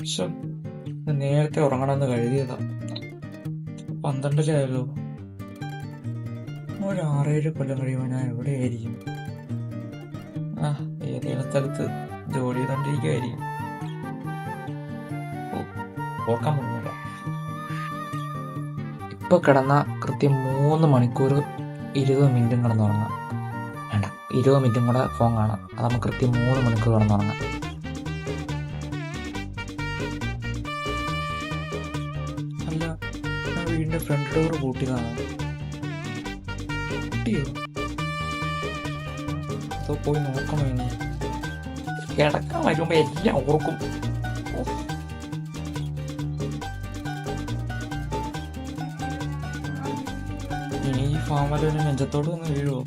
പക്ഷെ നേരത്തെ ഉറങ്ങണമെന്ന് കരുതിയതാ. 12 ഒരു 6-7 കൊല്ലം കഴിയുമ്പോൾ ഞാൻ എവിടെയായിരിക്കും? ഏതെങ്കിലും സ്ഥലത്ത് ജോലി ചെയ്തോണ്ടിരിക്കുവായിരിക്കും. ഓർക്കാൻ പറ്റുന്നില്ല. ഇപ്പൊ കിടന്ന കൃത്യം 3 മണിക്കൂർ 20 മിനിറ്റും കിടന്നുറങ്ങാം. വേണ്ട, 20 മിനിറ്റും കൂടെ ഫോൺ കാണാം. അതാകുമ്പോൾ കൃത്യം 3 മണിക്കൂർ കിടന്നുറങ്ങാം. അല്ല, ഞാൻ വീടിന്റെ ഫ്രണ്ട് ഡോർ പൂട്ടിയതാണോ? പൂട്ടിയോ? അതോ പോയി നോക്കണോ? ഇനി കിടക്കാൻ വരുമ്പോ എല്ലാം ഓർക്കും. ഇനി ഈ ഫാമല നെഞ്ചത്തോട് വന്ന് വീഴുവോ?